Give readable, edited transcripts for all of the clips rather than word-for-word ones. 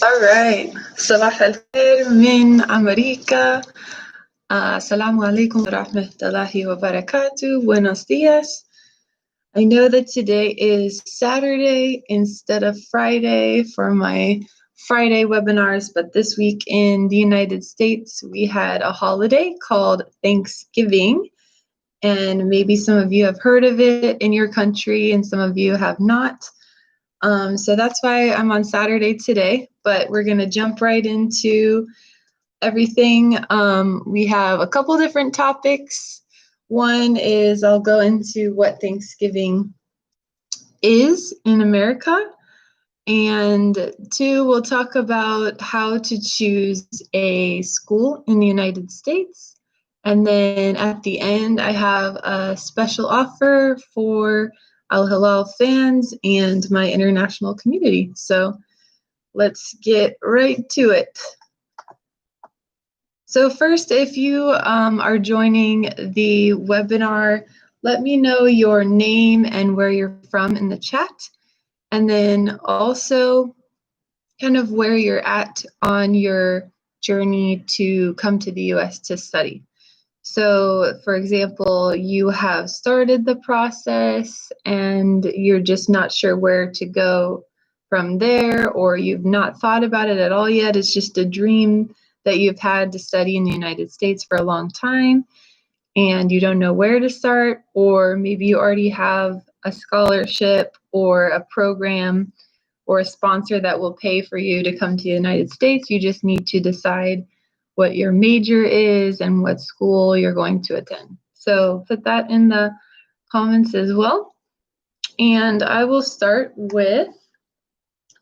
All right. صباح الخير من أمريكا. Assalamu alaikum wa rahmatullahi wa barakatuh. Buenos dias. I know that today is Saturday instead of Friday for my Friday webinars, but this week in the United States, we had a holiday called Thanksgiving. And maybe some of you have heard of it in your country and some of you have not. So that's why I'm on Saturday today, but we're going to jump right into everything. We have a couple different topics. One is I'll go into what Thanksgiving is in America. And two, we'll talk about how to choose a school in the United States. And then at the end, I have a special offer for Al Halal fans and my international community. So let's get right to it. So first, if you are joining the webinar, let me know your name and where you're from in the chat. And then also kind of where you're at on your journey to come to the US to study. So, for example, you have started the process and you're just not sure where to go from there, or you've not thought about it at all yet. It's just a dream that you've had to study in the United States for a long time and you don't know where to start, or maybe you already have a scholarship or a program or a sponsor that will pay for you to come to the United States. You just need to decide what your major is and what school you're going to attend. So put that in the comments as well. And I will start with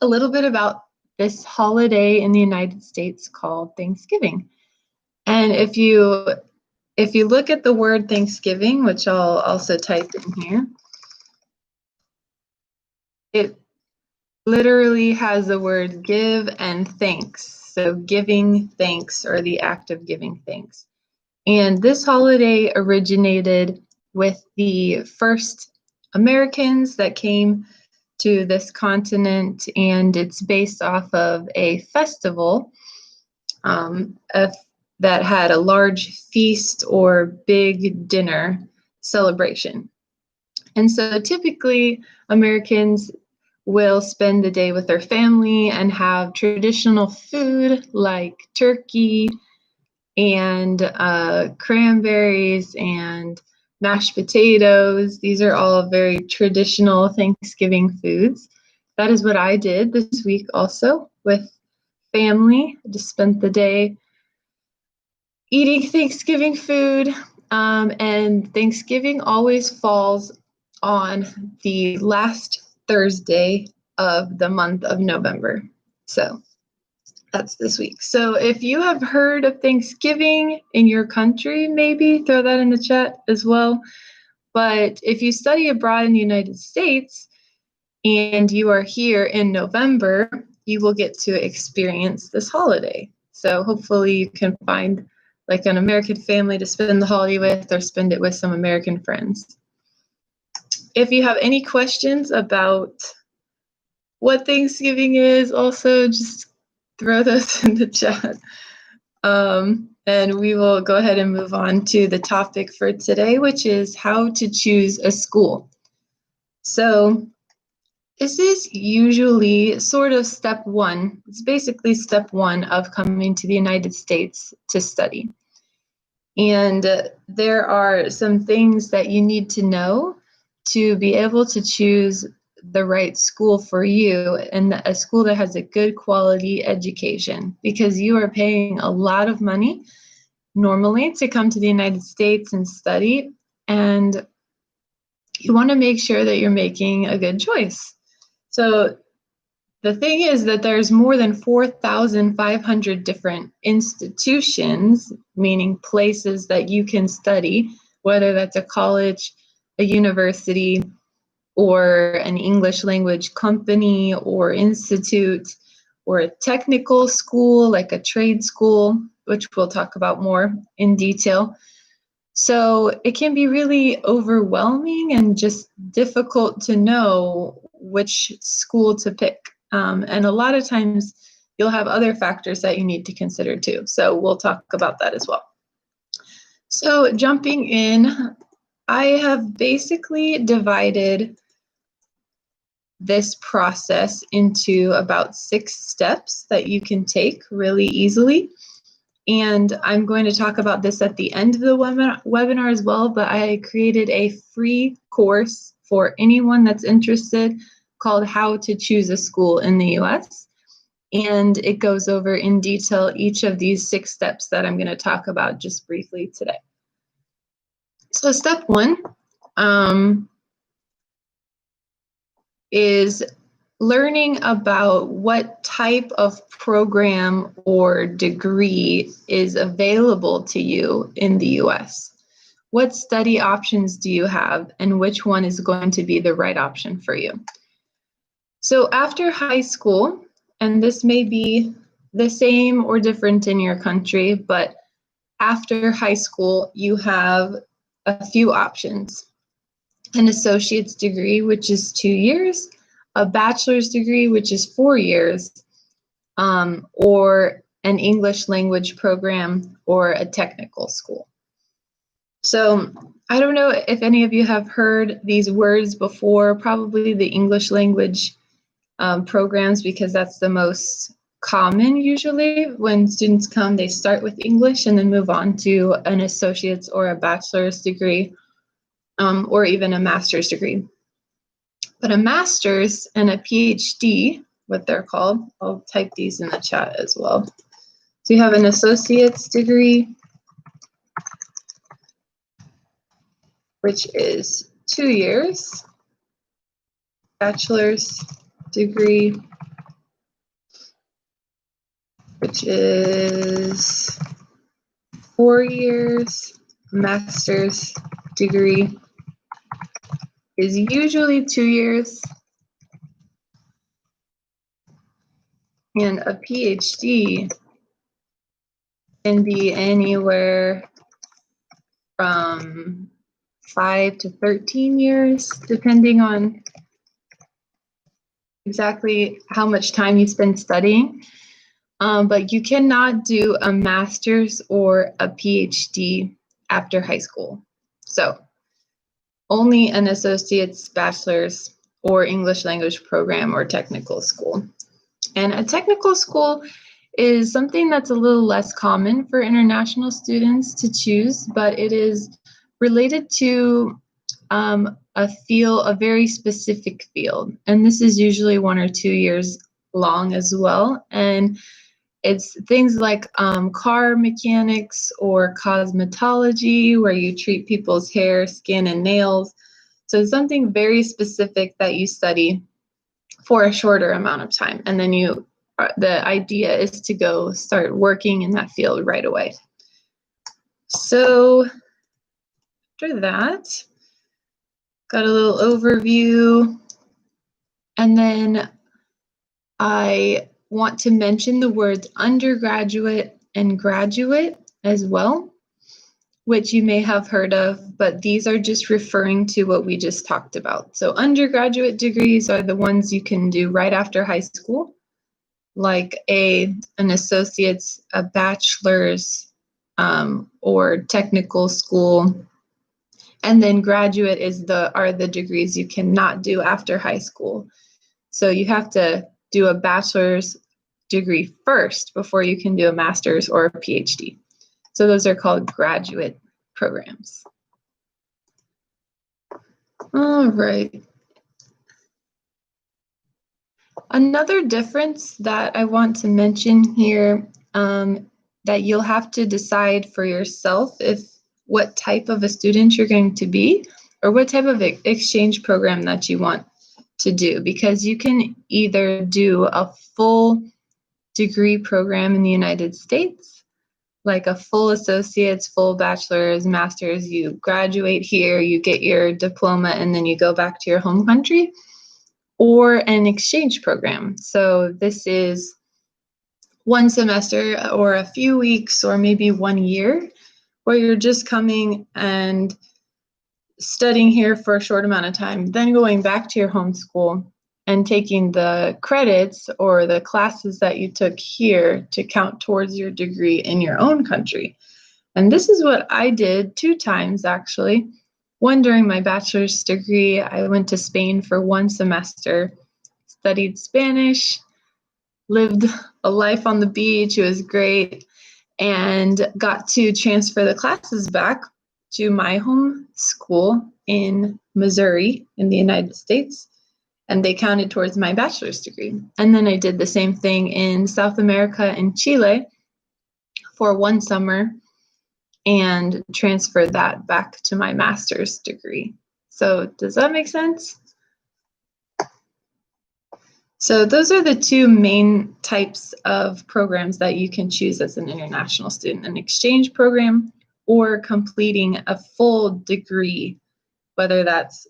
a little bit about this holiday in the United States called Thanksgiving. And if you look at the word Thanksgiving, which I'll also type in here, it literally has the word give and thanks. So giving thanks, or the act of giving thanks. And this holiday originated with the first Americans that came to this continent, and it's based off of a festival that had a large feast or big dinner celebration. And so typically Americans will spend the day with their family and have traditional food like turkey and cranberries and mashed potatoes. These are all very traditional Thanksgiving foods. That is what I did this week also with family. I just spent the day eating Thanksgiving food, and Thanksgiving always falls on the last Thursday of the month of November. So that's this week. So if you have heard of Thanksgiving in your country, maybe throw that in the chat as well. But if you study abroad in the United States and you are here in November, you will get to experience this holiday. So hopefully you can find like an American family to spend the holiday with, or spend it with some American friends. If you have any questions about what Thanksgiving is, also just throw those in the chat. And we will go ahead and move on to the topic for today, which is how to choose a school. So this is usually sort of step one. It's basically step one of coming to the United States to study. And there are some things that you need to know to be able to choose the right school for you, and a school that has a good quality education, because you are paying a lot of money normally to come to the United States and study, and you want to make sure that you're making a good choice. So the thing is that there's more than 4,500 different institutions, meaning places that you can study, whether that's a college, a university, or an English language company or institute, or a technical school like a trade school, which we'll talk about more in detail. So it can be really overwhelming and just difficult to know which school to pick. And a lot of times you'll have other factors that you need to consider too. So we'll talk about that as well. So jumping in, I have basically divided this process into about 6 steps that you can take really easily. And I'm going to talk about this at the end of the webinar as well, but I created a free course for anyone that's interested called How to Choose a School in the US. And it goes over in detail each of these 6 steps that I'm going to talk about just briefly today. So step 1 is learning about what type of program or degree is available to you in the US. What study options do you have, and which one is going to be the right option for you? So after high school, and this may be the same or different in your country, but after high school, you have a few options. An associate's degree, which is 2 years, a bachelor's degree, which is 4 years, or an English language program or a technical school. So I don't know if any of you have heard these words before, probably the English language programs, because that's the most common usually. When students come, they start with English and then move on to an associate's or a bachelor's degree, or even a master's degree. But a master's and a PhD, what they're called, I'll type these in the chat as well. So you have an associate's degree, which is 2 years, bachelor's degree, which is 4 years, master's degree is usually 2 years, and a PhD can be anywhere from 5 to 13 years, depending on exactly how much time you spend studying. But you cannot do a master's or a PhD after high school. So only an associate's, bachelor's, or English language program or technical school. And a technical school is something that's a little less common for international students to choose, but it is related to a very specific field. And this is usually 1 or 2 years long as well. And it's things like car mechanics or cosmetology, where you treat people's hair, skin, and nails. So it's something very specific that you study for a shorter amount of time. And then the idea is to go start working in that field right away. So after that, got a little overview. And then I want to mention the words undergraduate and graduate as well, which you may have heard of, but these are just referring to what we just talked about. So undergraduate degrees are the ones you can do right after high school, like an associate's, a bachelor's, or technical school. And then graduate are the degrees you cannot do after high school. So you have to do a bachelor's degree first before you can do a master's or a PhD. So those are called graduate programs. All right. Another difference that I want to mention here, that you'll have to decide for yourself what type of a student you're going to be, or what type of exchange program that you want to do, because you can either do a full degree program in the United States, like a full associate's, full bachelor's, master's. You graduate here, you get your diploma, and then you go back to your home country, or an exchange program. So this is 1 semester or a few weeks or maybe 1 year, where you're just coming and studying here for a short amount of time, then going back to your home school and taking the credits or the classes that you took here to count towards your degree in your own country. And this is what I did 2 times, actually. One during my bachelor's degree, I went to Spain for 1 semester, studied Spanish, lived a life on the beach. It was great, and got to transfer the classes back to my home school in Missouri in the United States, and they counted towards my bachelor's degree. And then I did the same thing in South America and Chile for 1 summer and transferred that back to my master's degree. So does that make sense? So those are the 2 main types of programs that you can choose as an international student: an exchange program or completing a full degree, whether that's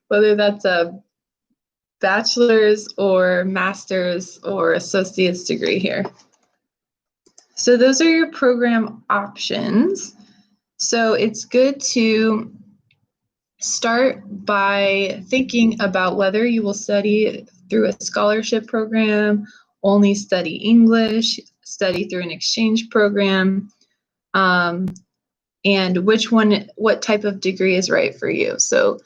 whether that's a bachelor's or master's or associate's degree here. So those are your program options. So it's good to start by thinking about whether you will study through a scholarship program, only study English, study through an exchange program, and what type of degree is right for you. So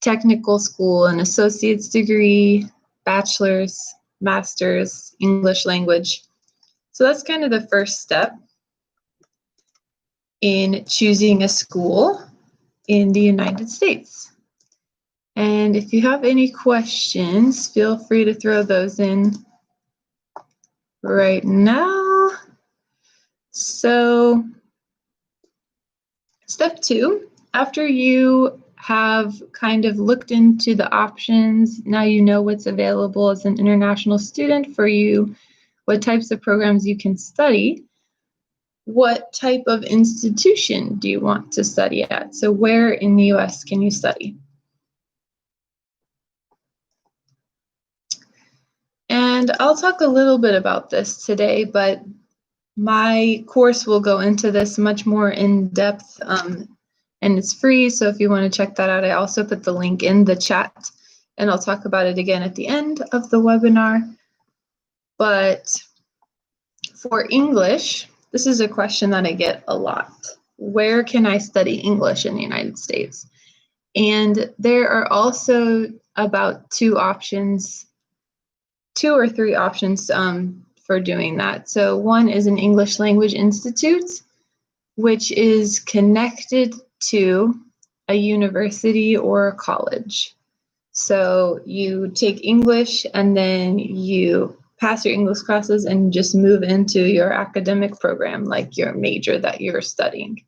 technical school, an associate's degree, bachelor's, master's, English language. So that's kind of the first step in choosing a school in the United States. And if you have any questions, feel free to throw those in right now. So step 2, after you have kind of looked into the options, now you know what's available as an international student for you, what types of programs you can study. What type of institution do you want to study at? So where in the US can you study? And I'll talk a little bit about this today, but my course will go into this much more in depth, and it's free. So if you want to check that out, I also put the link in the chat, and I'll talk about it again at the end of the webinar. But for English, this is a question that I get a lot. Where can I study English in the United States? And there are also about 2 or 3 options for doing that. So one is an English Language Institute, which is connected to a university or a college. So you take English and then you pass your English classes and just move into your academic program, like your major that you're studying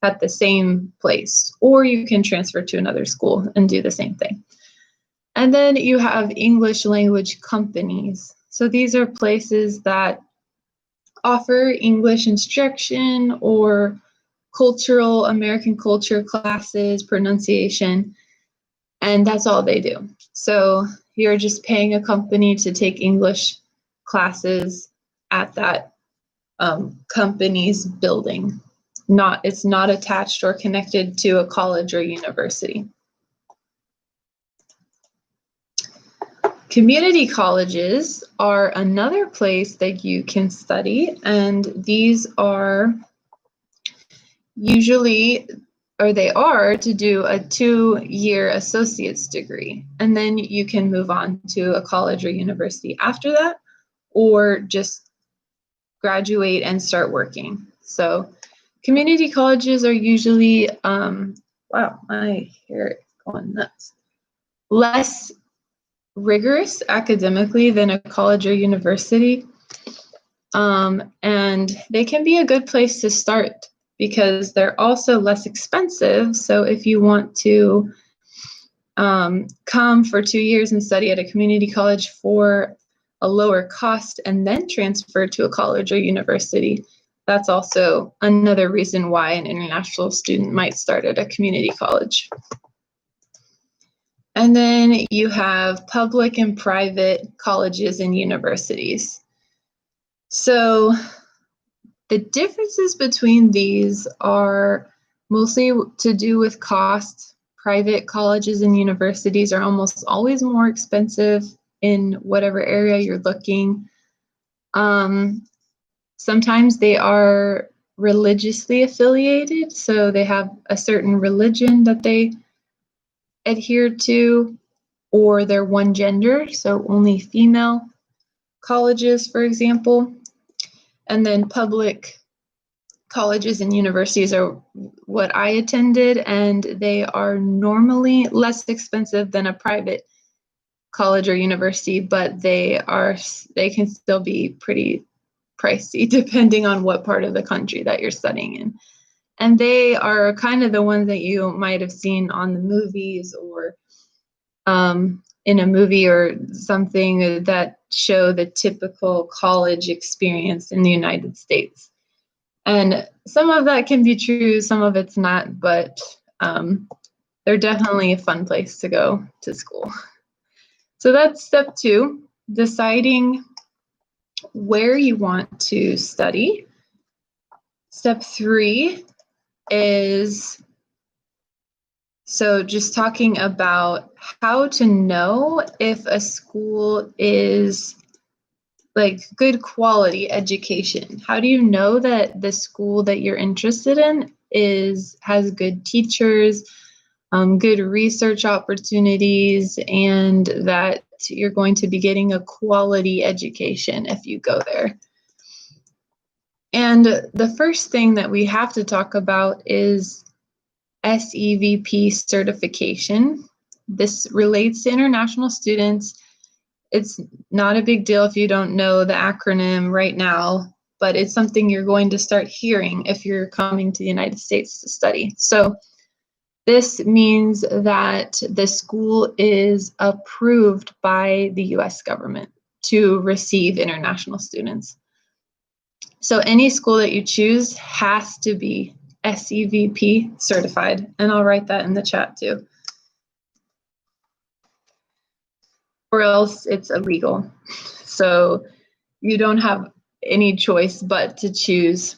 at the same place. Or you can transfer to another school and do the same thing. And then you have English language companies. So these are places that offer English instruction or cultural, American culture classes, pronunciation, and that's all they do. So you're just paying a company to take English classes at that company's building. It's not attached or connected to a college or university. Community colleges are another place that you can study, and these are usually, or they are, to do a 2-year associate's degree, and then you can move on to a college or university after that, or just graduate and start working. So community colleges are usually, wow, my hair is going nuts, less rigorous academically than a college or university, and they can be a good place to start because they're also less expensive. So if you want to come for 2 years and study at a community college for a lower cost and then transfer to a college or university, that's also another reason why an international student might start at a community college. And then you have public and private colleges and universities. So the differences between these are mostly to do with cost, private colleges and universities are almost always more expensive in whatever area you're looking. Sometimes they are religiously affiliated, so they have a certain religion that they adhere to, or they're one gender, so only female colleges, for example. And then public colleges and universities are what I attended, and they are normally less expensive than a private college or university, but they can still be pretty pricey depending on what part of the country that you're studying in. And they are kind of the ones that you might have seen on the movies or in a movie or something that show the typical college experience in the United States. And some of that can be true, some of it's not, but they're definitely a fun place to go to school. So that's step 2, deciding where you want to study. Step 3 is just talking about how to know if a school is like good quality education. How do you know that the school that you're interested in has good teachers, good research opportunities, and that you're going to be getting a quality education if you go there? And the first thing that we have to talk about is SEVP certification. This relates to international students. It's not a big deal if you don't know the acronym right now, but it's something you're going to start hearing if you're coming to the United States to study. So this means that the school is approved by the US government to receive international students. So any school that you choose has to be SEVP certified, and I'll write that in the chat too. Or else it's illegal. So you don't have any choice but to choose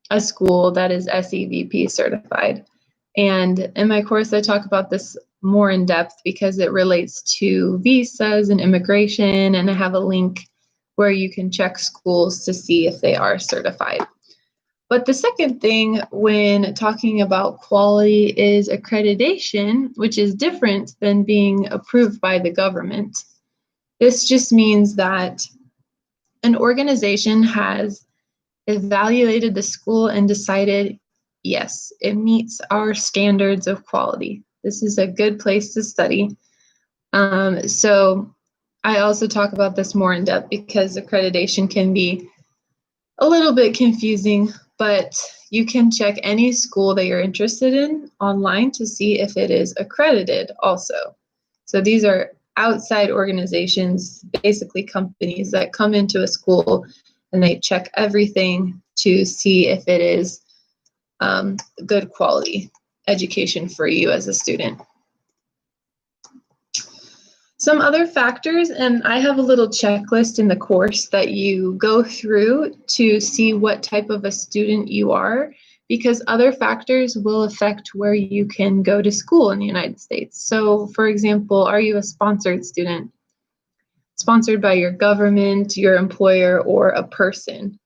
a school that is SEVP certified. And in my course, I talk about this more in depth because it relates to visas and immigration, and I have a link where you can check schools to see if they are certified. But the second thing when talking about quality is accreditation, which is different than being approved by the government. This just means that an organization has evaluated the school and decided, yes, it meets our standards of quality. This is a good place to study. So I also talk about this more in depth because accreditation can be a little bit confusing, but you can check any school that you're interested in online to see if it is accredited also. So these are outside organizations, basically companies that come into a school and they check everything to see if it is good quality education for you as a student. Some other factors, and I have a little checklist in the course that you go through to see what type of a student you are, because other factors will affect where you can go to school in the United States. So, for example, are you a sponsored student? Sponsored by your government, your employer, or a person?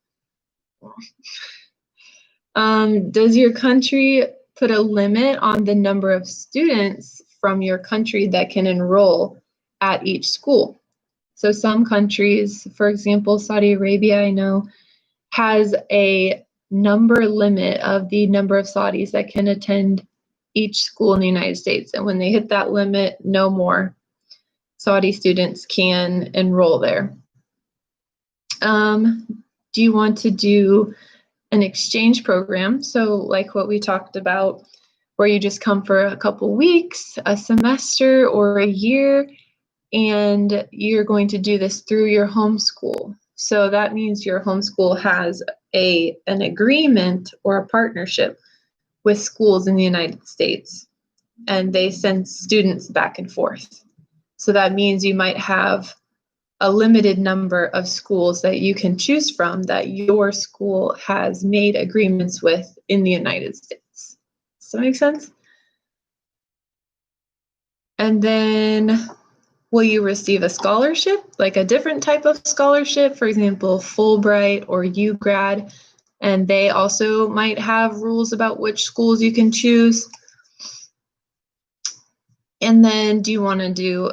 Does your country put a limit on the number of students from your country that can enroll at each school? So some countries, for example, Saudi Arabia, I know, has a number limit of the number of Saudis that can attend each school in the United States. And when they hit that limit, no more Saudi students can enroll there. Do you want to do an exchange program? So like what we talked about, where you just come for a couple weeks, a semester, or a year, and you're going to do this through your homeschool. So that means your homeschool has an agreement or a partnership with schools in the United States, and they send students back and forth. So that means you might have a limited number of schools that you can choose from that your school has made agreements with in the United States. Does that make sense? And then will you receive a scholarship, like a different type of scholarship, for example, Fulbright or UGrad? And they also might have rules about which schools you can choose. And then do you want to do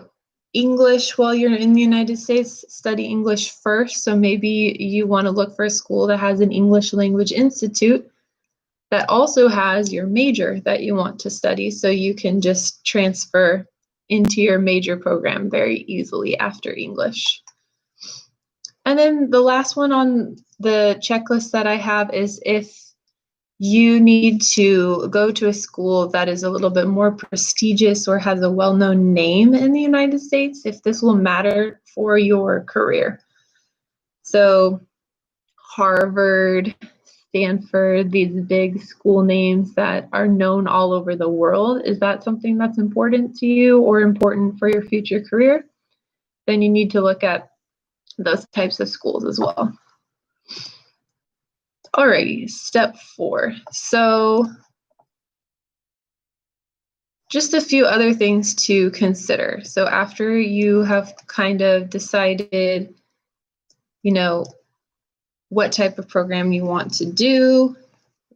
English while you're in the United States? Study English first. So maybe you want to look for a school that has an English language institute that also has your major that you want to study, so you can just transfer into your major program very easily after English. And then the last one on the checklist that I have is if you need to go to a school that is a little bit more prestigious or has a well-known name in the United States, if this will matter for your career. So Harvard, Stanford, these big school names that are known all over the world, is that something that's important to you or important for your future career? Then you need to look at those types of schools as well. Alrighty, step 4. So just a few other things to consider. So after you have kind of decided, what type of program you want to do,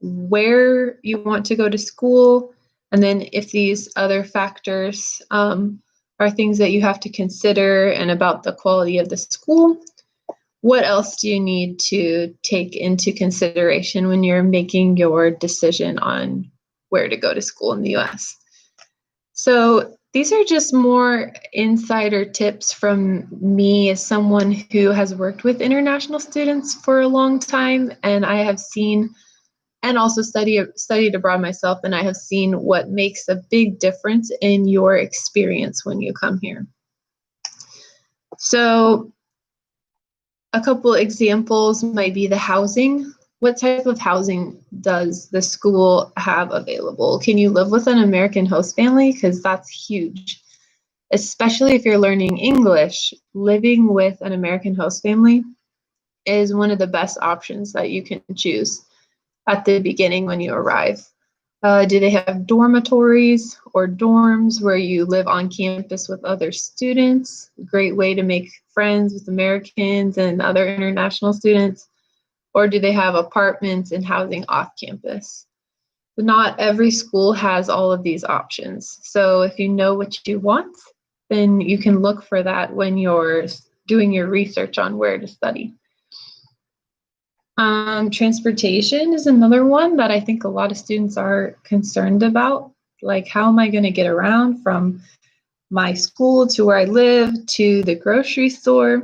where you want to go to school, and then if these other factors are things that you have to consider and about the quality of the school, what else do you need to take into consideration when you're making your decision on where to go to school in the US? So these are just more insider tips from me as someone who has worked with international students for a long time, and I have seen and also studied abroad myself, and I have seen what makes a big difference in your experience when you come here. So a couple examples might be the housing. What type of housing does the school have available? Can you live with an American host family? Because that's huge. Especially if you're learning English, living with an American host family is one of the best options that you can choose at the beginning when you arrive. Do they have dormitories or dorms where you live on campus with other students? Great way to make friends with Americans and other international students. Or do they have apartments and housing off campus? Not every school has all of these options. So if you know what you want, then you can look for that when you're doing your research on where to study. Transportation is another one that I think a lot of students are concerned about. Like, how am I going to get around from my school to where I live to the grocery store?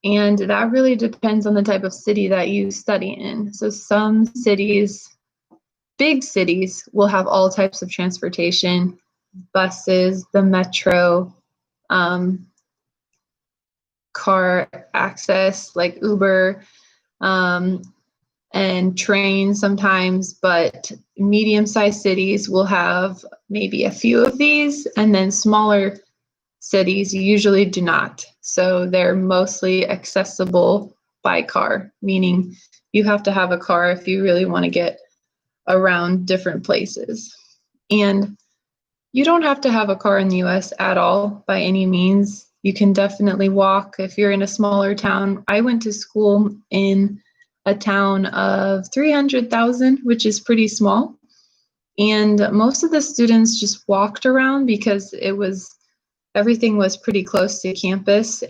And that really depends on the type of city that you study in. So some cities, big cities, will have all types of transportation, buses, the metro, car access like Uber, and trains sometimes, but medium-sized cities will have maybe a few of these, and then smaller cities usually do not. So they're mostly accessible by car, meaning you have to have a car if you really want to get around different places. And you don't have to have a car in the US at all by any means. You can definitely walk if you're in a smaller town. I went to school in a town of 300,000, which is pretty small. And most of the students just walked around because everything was pretty close to campus,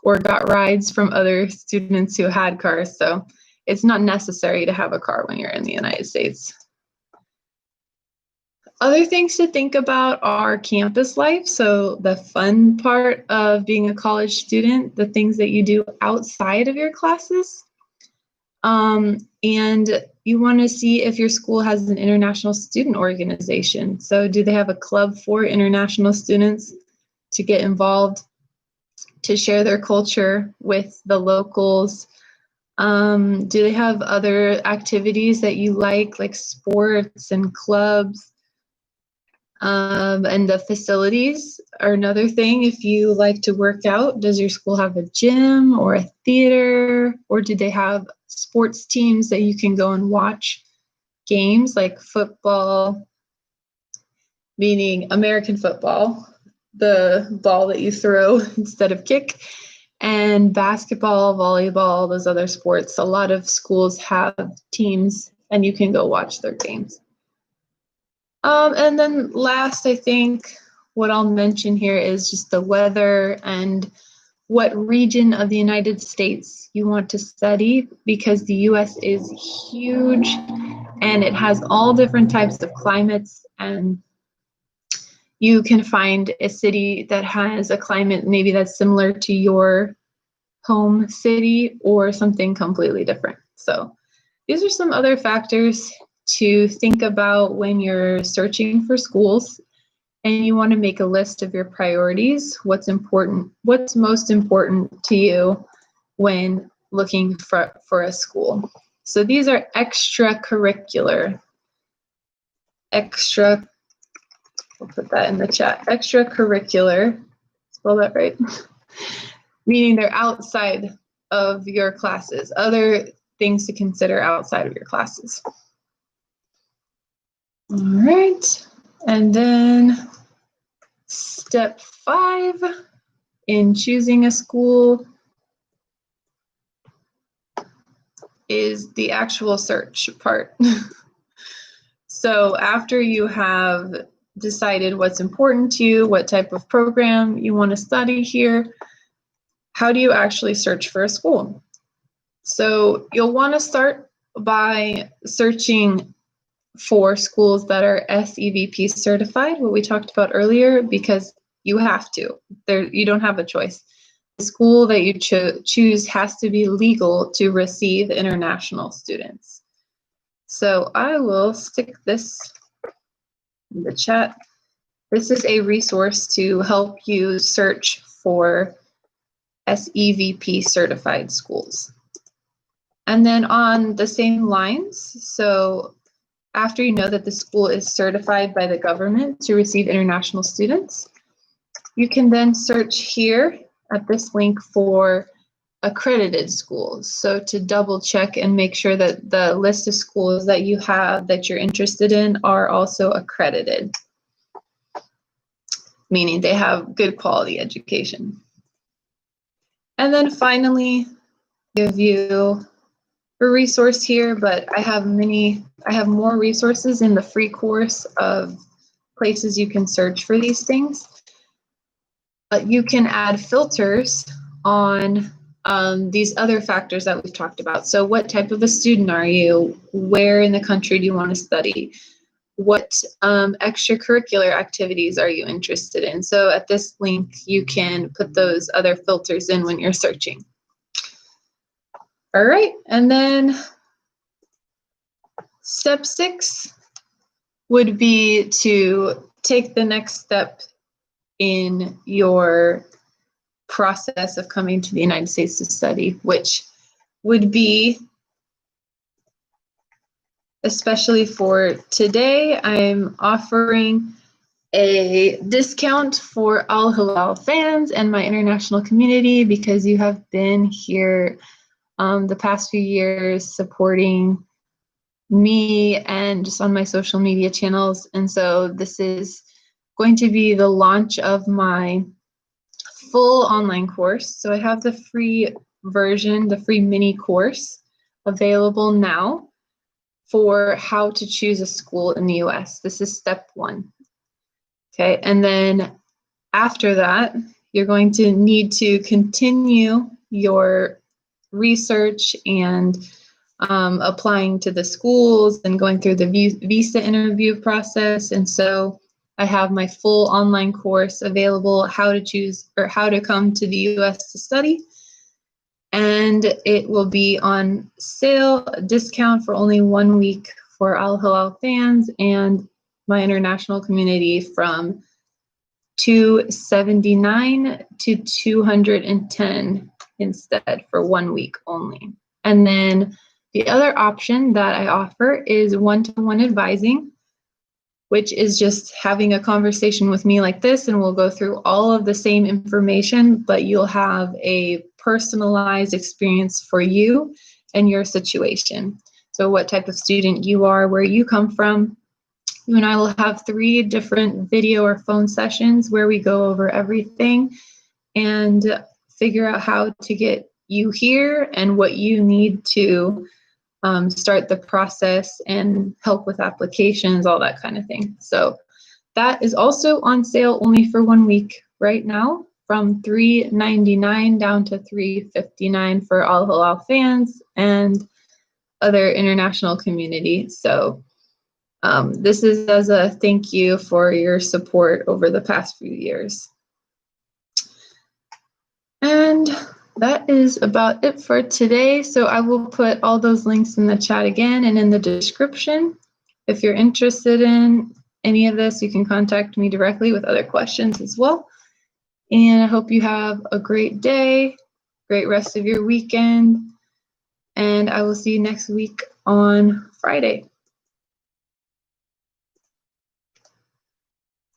or got rides from other students who had cars. So it's not necessary to have a car when you're in the United States. Other things to think about are campus life. So the fun part of being a college student, the things that you do outside of your classes. And you want to see if your school has an international student organization. So do they have a club for international students to get involved, to share their culture with the locals? Do they have other activities that you like sports and clubs? And the facilities are another thing. If you like to work out, does your school have a gym or a theater, or do they have sports teams that you can go and watch games like football, meaning American football, the ball that you throw instead of kick, and basketball, volleyball, those other sports. A lot of schools have teams, and you can go watch their games. And then last, I think what I'll mention here is just the weather and what region of the United States you want to study, because the US is huge and it has all different types of climates, and you can find a city that has a climate maybe that's similar to your home city or something completely different. So these are some other factors to think about when you're searching for schools and you want to make a list of your priorities, what's important, what's most important to you when looking for a school. So these are extracurricular, I'll put that in the chat, extracurricular, spell that right, meaning they're outside of your classes, other things to consider outside of your classes. All right, and then step 5 in choosing a school is the actual search part. So after you have decided what's important to you, what type of program you want to study here, how do you actually search for a school? So you'll want to start by searching for schools that are SEVP certified, what we talked about earlier, because you have to. You don't have a choice. The school that you choose has to be legal to receive international students. So I will stick this in the chat. This is a resource to help you search for SEVP certified schools. And then on the same lines, so after you know that the school is certified by the government to receive international students, you can then search here at this link for accredited schools. So to double check and make sure that the list of schools that you have that you're interested in are also accredited, meaning they have good quality education. And then finally, give you a resource here, but I have more resources in the free course of places you can search for these things. But you can add filters on these other factors that we've talked about. So what type of a student are you? Where in the country do you want to study? What extracurricular activities are you interested in? So at this link, you can put those other filters in when you're searching. All right, and then step 6 would be to take the next step in your process of coming to the United States to study, which would be, especially for today, I'm offering a discount for Al Hilal fans and my international community because you have been here the past few years supporting me and just on my social media channels. And so this is going to be the launch of my full online course. So I have the free version, the free mini course available now for how to choose a school in the US. This is step 1. Okay, and then after that, you're going to need to continue your research and applying to the schools and going through the visa interview process. And so I have my full online course available, how to choose or how to come to the US to study. And it will be on sale, a discount for only 1 week for Al Hilal fans and my international community from $279 to $210 instead for 1 week only. And then the other option that I offer is one-to-one advising, which is just having a conversation with me like this, and we'll go through all of the same information, but you'll have a personalized experience for you and your situation. So what type of student you are, where you come from, You and I will have 3 different video or phone sessions where we go over everything and figure out how to get you here and what you need to start the process and help with applications, all that kind of thing. So that is also on sale only for 1 week right now, from $3.99 down to $3.59 for All Halal fans and other international community. So this is as a thank you for your support over the past few years. And that is about it for today. So I will put all those links in the chat again and in the description. If you're interested in any of this, you can contact me directly with other questions as well. And I hope you have a great day, great rest of your weekend, and I will see you next week on Friday.